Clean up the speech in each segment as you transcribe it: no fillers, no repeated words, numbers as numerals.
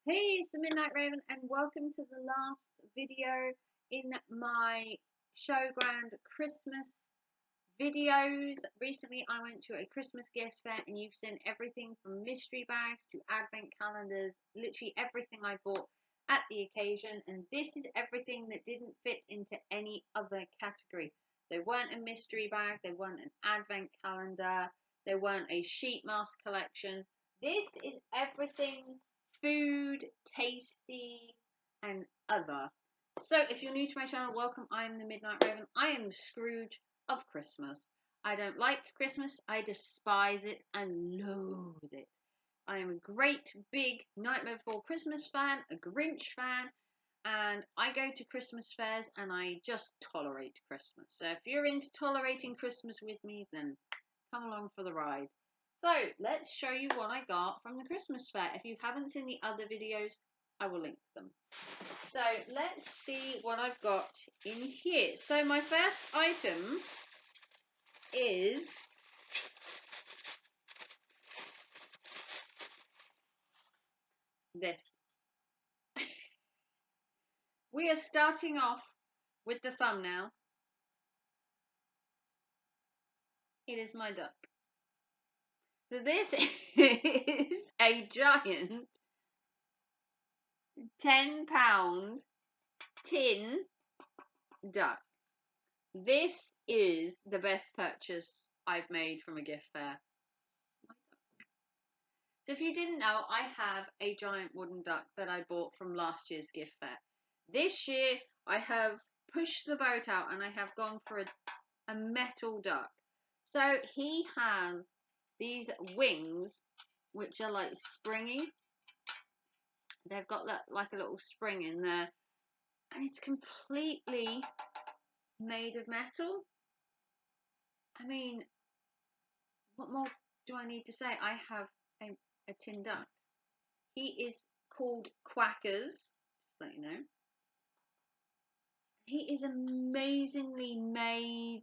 Hey, it's the Midnight Raven, and welcome to the last video in my Showground Christmas videos. Recently, I went to a Christmas gift fair, and you've seen everything from mystery bags to advent calendars, literally everything I bought at the occasion. And this is everything that didn't fit into any other category. They weren't a mystery bag, they weren't an advent calendar, they weren't a sheet mask collection. This is everything food, tasty, and other. So, if you're new to my channel, welcome. I am the Midnight Raven. I am the Scrooge of Christmas. I don't like Christmas. I despise it and loathe it. I am a great big Nightmare Before Christmas fan, a Grinch fan, and I go to Christmas fairs and I just tolerate Christmas. So, if you're into tolerating Christmas with me, then come along for the ride. So let's show you what I got from the Christmas fair. If you haven't seen the other videos, I will link them. So let's see what I've got in here. So my first item is this. We are starting off with the thumbnail. It is my duck. So this is a giant 10-pound tin duck. This is the best purchase I've made from a gift fair. So if you didn't know, I have a giant wooden duck that I bought from last year's gift fair. This year, I have pushed the boat out and I have gone for a metal duck. So he has these wings, which are like springy. They've got like a little spring in there. And it's completely made of metal. I mean, what more do I need to say? I have a tin duck. He is called Quackers, just to let you know. He is amazingly made.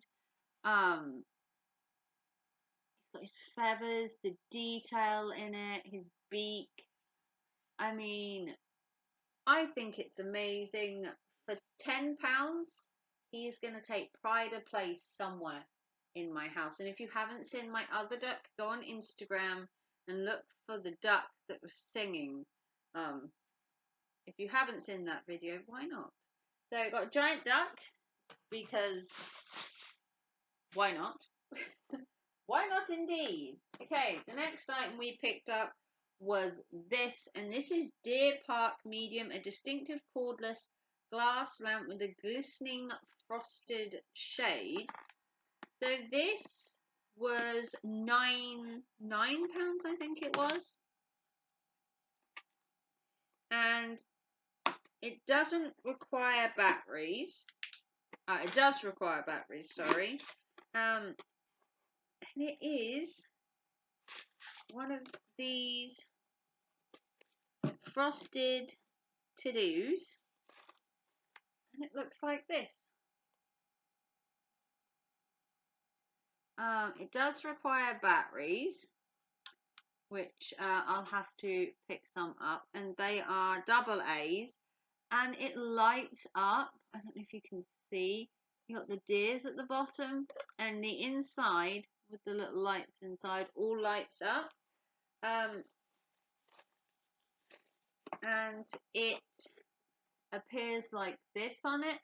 He's got his feathers, the detail in it, his beak. I mean, I think it's amazing. For £10, he is going to take pride of place somewhere in my house. And if you haven't seen my other duck, go on Instagram and look for the duck that was singing. If you haven't seen that video, why not? So I got a giant duck because why not? Why not indeed? Okay, the next item we picked up was this, and this is Deer Park Medium, a distinctive cordless glass lamp with a glistening frosted shade. So this was £9, I think it was. And it doesn't require batteries. It does require batteries, sorry. And it is one of these frosted to-dos. And it looks like this. It does require batteries, which I'll have to pick some up. And they are double A's. And it lights up. I don't know if you can see. You got the deers at the bottom, and the inside with the little lights inside all lights up. And it appears like this on it.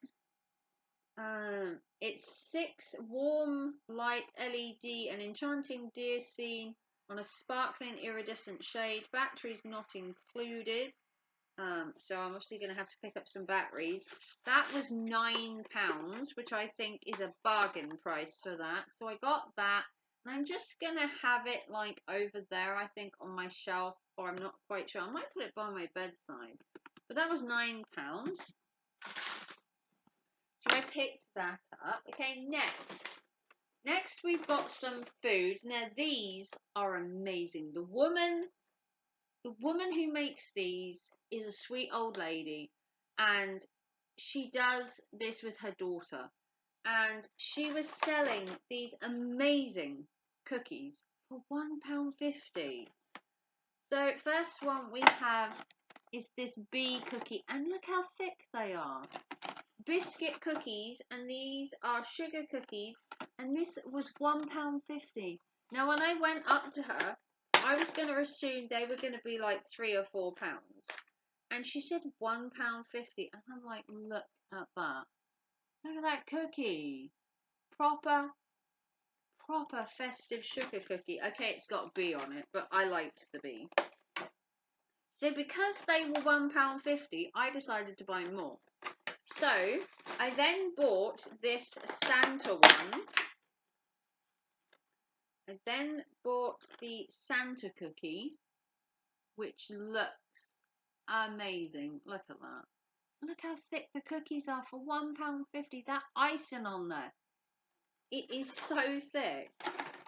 It's 6 warm light LED, an enchanting deer scene on a sparkling iridescent shade. Batteries not included. So I'm obviously going to have to pick up some batteries. That was £9, which I think is a bargain price for that. So I got that, and I'm just going to have it like over there, I think, on my shelf, or I'm not quite sure. I might put it by my bedside. But that was £9. So I picked that up. Okay, next we've got some food. Now these are amazing. The woman who makes these is a sweet old lady, and she does this with her daughter, and she was selling these amazing cookies for £1.50. So first one we have is this bee cookie, and look how thick they are. Biscuit cookies, and these are sugar cookies, and this was £1.50. Now when I went up to her, I was going to assume they were going to be like £3 or £4, and she said £1.50, and I'm like, look at that. Look at that cookie. Proper festive sugar cookie. Okay, it's got a bee on it, but I liked the bee. So because they were £1.50, I decided to buy more. So I then bought this Santa one. I then bought the Santa cookie, which looks amazing. Look at that. Look how thick the cookies are for £1.50. That icing on there, it is so thick.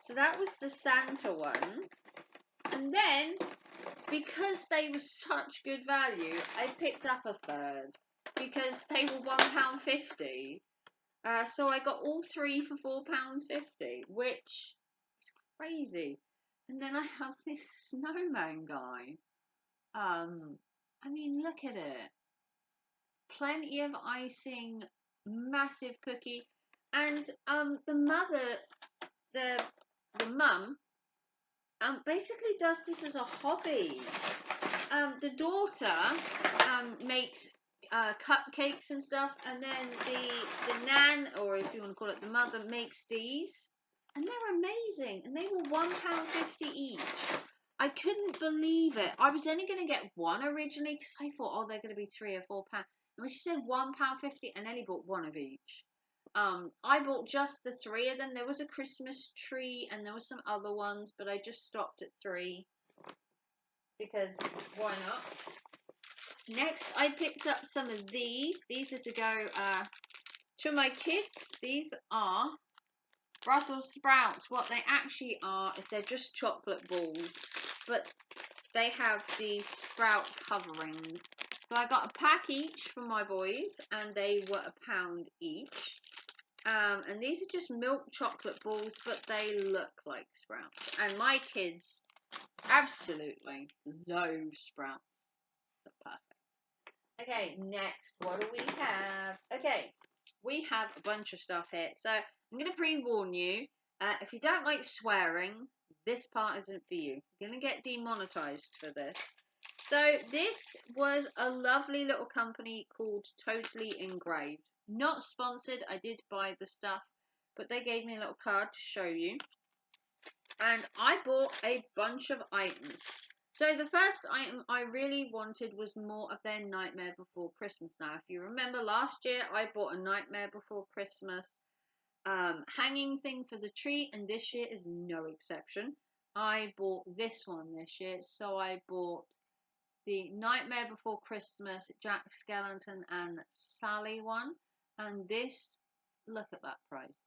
So that was the Santa one. And then, because they were such good value, I picked up a third because they were £1.50. So I got all three for £4.50, which is crazy. And then I have this snowman guy. I mean, look at it. Plenty of icing, massive cookie, and the mum, basically does this as a hobby. The daughter makes cupcakes and stuff, and then the nan, or if you want to call it the mother, makes these, and they're amazing, and they were £1.50 each. I couldn't believe it. I was only going to get one originally because I thought, oh, they're going to be £3 or £4. And when she said £1.50, I nearly bought one of each. I bought just the three of them. There was a Christmas tree and there were some other ones, but I just stopped at three because why not? Next, I picked up some of these. These are to go to my kids. These are Brussels sprouts. What they actually are is they're just chocolate balls, but they have the sprout covering. So I got a pack each for my boys, and they were £1 each. And these are just milk chocolate balls, but they look like sprouts. And my kids absolutely love sprouts. So perfect. Okay, next, what do we have? Okay, we have a bunch of stuff here. So I'm going to pre-warn you, if you don't like swearing, this part isn't for you. You're going to get demonetized for this. So this was a lovely little company called Totally Engraved. Not sponsored, I did buy the stuff, but they gave me a little card to show you. And I bought a bunch of items. So the first item I really wanted was more of their Nightmare Before Christmas. Now, if you remember last year, I bought a Nightmare Before Christmas hanging thing for the tree, and this year is no exception. I bought this one this year. So I bought the Nightmare Before Christmas Jack Skellington and Sally one, and this, look at that price,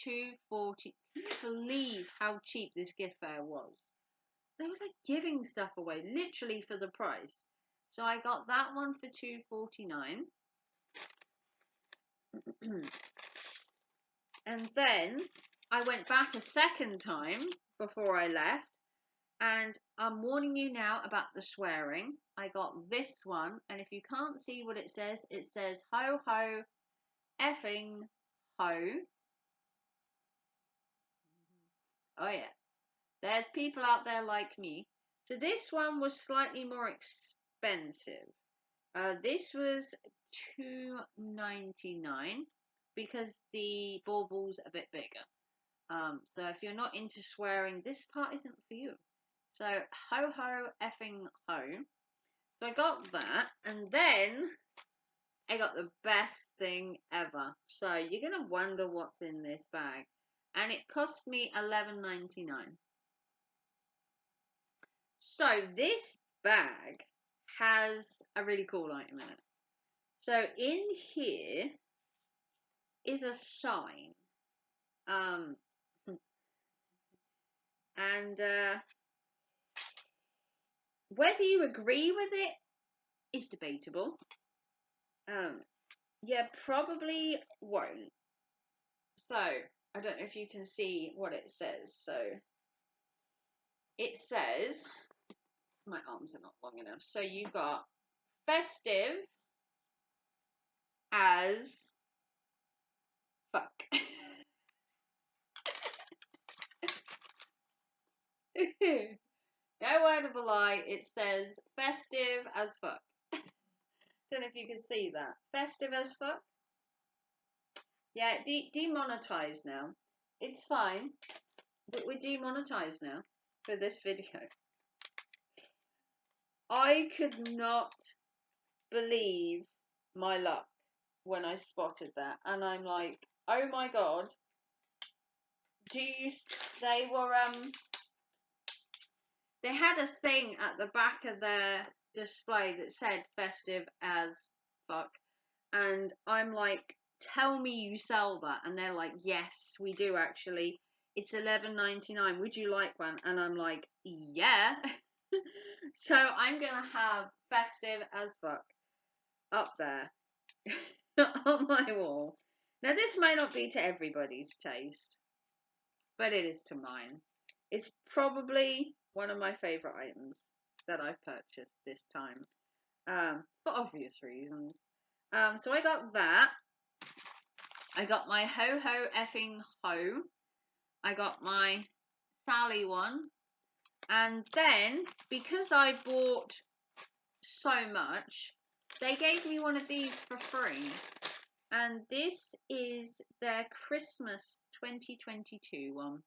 £2.40. Can you believe how cheap this gift fair was? They were like giving stuff away literally for the price. So I got that one for £2.49. And then I went back a second time before I left, and I'm warning you now about the swearing. I got this one, and if you can't see what it says ho ho effing ho. Oh yeah, there's people out there like me. So this one was slightly more expensive. This was £2.99 because the baubles are a bit bigger. So if you're not into swearing, this part isn't for you. So ho ho effing ho. So I got that, and then I got the best thing ever. So you're gonna wonder what's in this bag, and it cost me $11.99. So this bag has a really cool item in it. So in here is a sign, and whether you agree with it is debatable. Yeah, probably won't. So I don't know if you can see what it says. So it says, my arms are not long enough. So you got festive as fuck. No word of a lie, it says festive as fuck. Don't know if you can see that. Festive as fuck. Yeah, demonetized now. It's fine, but we're demonetized now for this video. I could not believe my luck when I spotted that, and I'm like, oh my god, they were they had a thing at the back of their display that said festive as fuck, and I'm like, tell me you sell that, and they're like, yes we do actually, it's $11.99, would you like one? And I'm like, yeah. So I'm gonna have festive as fuck up there on my wall. Now this might not be to everybody's taste, but it is to mine. It's probably one of my favourite items that I've purchased this time, for obvious reasons. So I got that. I got my Ho Ho Effing Ho. I got my Sally one. And then, because I bought so much, they gave me one of these for free. And this is their Christmas 2022 one,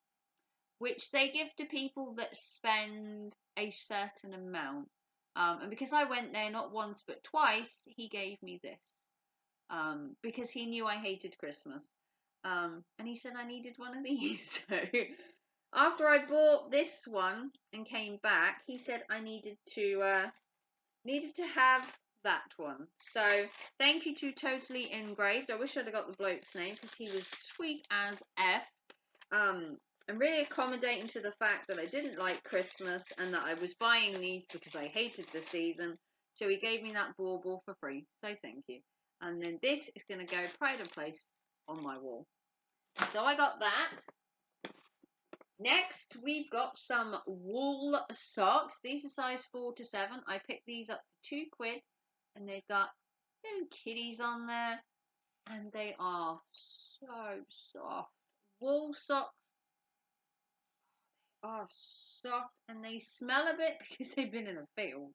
which they give to people that spend a certain amount. And because I went there not once but twice, he gave me this. Because he knew I hated Christmas. And he said I needed one of these. So after I bought this one and came back, he said I needed to have that one. So thank you to Totally Engraved. I wish I'd have got the bloke's name because he was sweet as F. I'm really accommodating to the fact that I didn't like Christmas and that I was buying these because I hated the season. So he gave me that bauble for free. So thank you. And then this is going to go pride of place on my wall. So I got that. Next, we've got some wool socks. These are size 4 to 7. I picked these up for £2 and they've got little kitties on there and they are so soft. Wool socks are soft and they smell a bit because they've been in a field.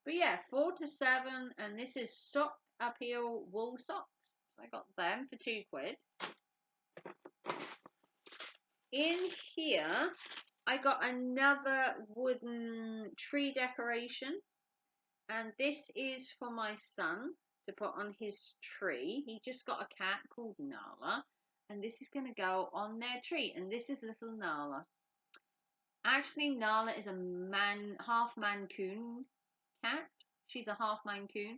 But yeah, 4 to 7, and this is sock uphill wool socks. So I got them for £2. In here, I got another wooden tree decoration, and this is for my son to put on his tree. He just got a cat called Nala, and this is going to go on their tree, and this is little Nala. Actually, Nala is a half Mancoon cat. She's a half Mancoon.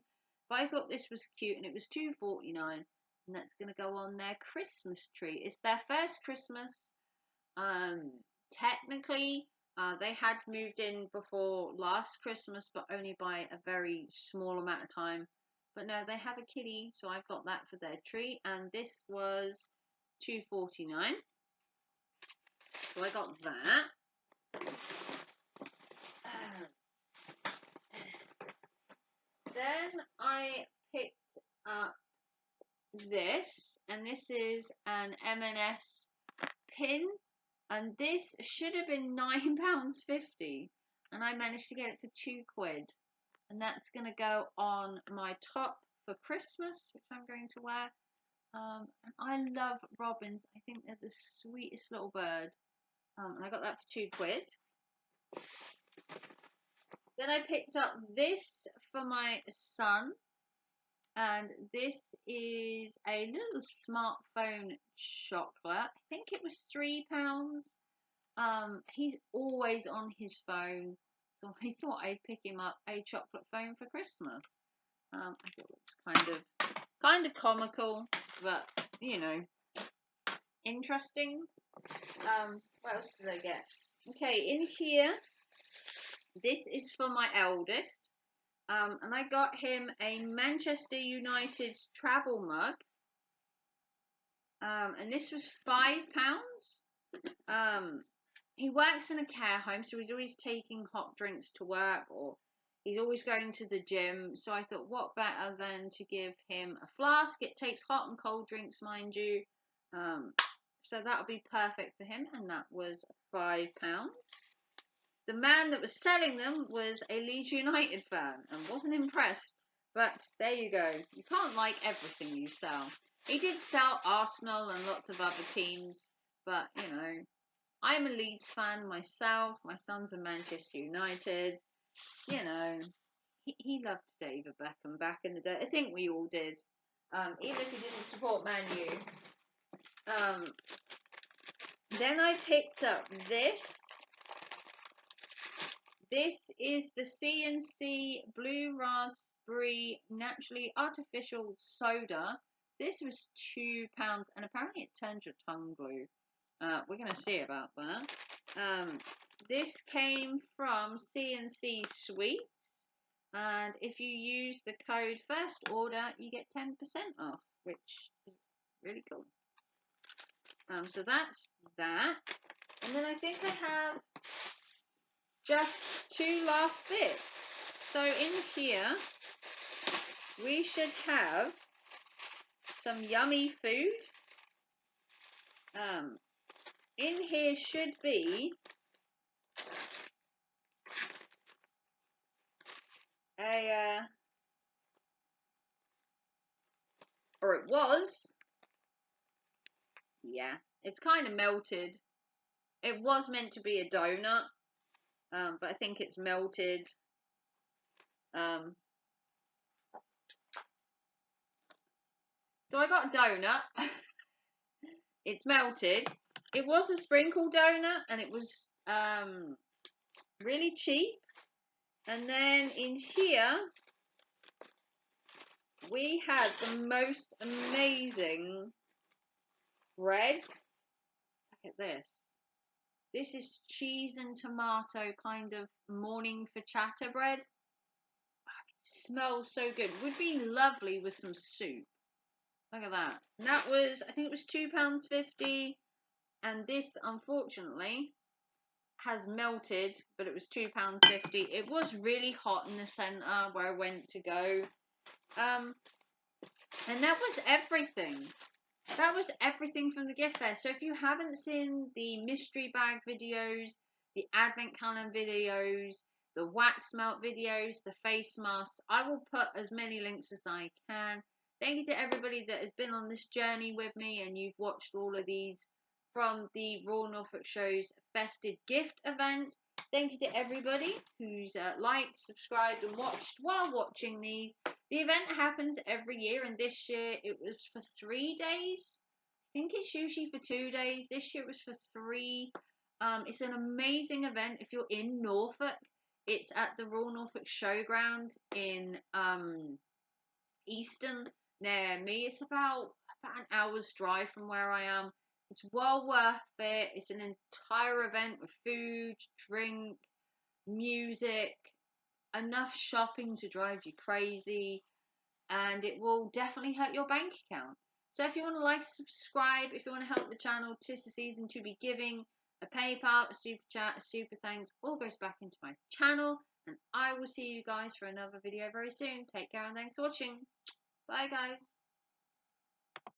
But I thought this was cute, and it was $2.49, and that's going to go on their Christmas tree. It's their first Christmas. Technically, they had moved in before last Christmas, but only by a very small amount of time. But no, they have a kitty, so I've got that for their tree, and this was $2.49. So I got that. Then I picked up this, and this is an M&S pin, and this should have been £9.50, and I managed to get it for £2, and that's going to go on my top for Christmas, which I'm going to wear. And I love robins. I think they're the sweetest little bird. And I got that for £2. Then I picked up this for my son, and this is a little smartphone chocolate. I think it was £3. He's always on his phone, so I thought I'd pick him up a chocolate phone for Christmas. I thought it was kind of comical, but you know, interesting. What else did I get? Okay, in here, this is for my eldest. And I got him a Manchester United travel mug. And this was £5. He works in a care home, so he's always taking hot drinks to work, or He's always going to the gym, so I thought, what better than to give him a flask? It takes hot and cold drinks, mind you. So that'll be perfect for him, and that was £5. The man that was selling them was a Leeds United fan and wasn't impressed. But there you go. You can't like everything you sell. He did sell Arsenal and lots of other teams, but you know, I'm a Leeds fan myself. My son's a Manchester United. You know, he loved David Beckham back in the day. I think we all did. Even if he didn't support Man U. Then I picked up this. This is the C&C Blue Raspberry Naturally Artificial Soda. This was £2, and apparently it turns your tongue blue. We're going to see about that. This came from C&C Sweets, and if you use the code first order, you get 10% off, which is really cool. So that's that. And then I think I have just two last bits. So in here, we should have some yummy food. In here should be or it was, yeah, it's kind of melted. It was meant to be a donut, but I think it's melted. So I got a donut. It's melted. It was a sprinkle donut, and it was really cheap. And then in here, we had the most amazing bread. Look at this. This is cheese and tomato kind of morning focaccia bread. It smells so good. Would be lovely with some soup. Look at that. And that was, I think it was £2.50. And this, unfortunately, has melted, but it was £2.50. It was really hot in the centre where I went to go. And that was everything. That was everything from the gift fair. So if you haven't seen the mystery bag videos, the advent calendar videos, the wax melt videos, the face masks, I will put as many links as I can. Thank you to everybody that has been on this journey with me, and you've watched all of these from the Royal Norfolk Show's festive gift event. Thank you to everybody who's liked, subscribed and watched while watching these. The event happens every year, and this year it was for 3 days. I think it's usually for 2 days. This year it was for 3. It's an amazing event. If you're in Norfolk, it's at the Royal Norfolk Showground in Easton near me. It's about an hour's drive from where I am. It's well worth it. It's an entire event with food, drink, music, enough shopping to drive you crazy, and it will definitely hurt your bank account. So if you want to like, subscribe, if you want to help the channel, 'tis the season to be giving. A PayPal, a super chat, a super thanks, all goes back into my channel, and I will see you guys for another video very soon. Take care and thanks for watching. Bye guys.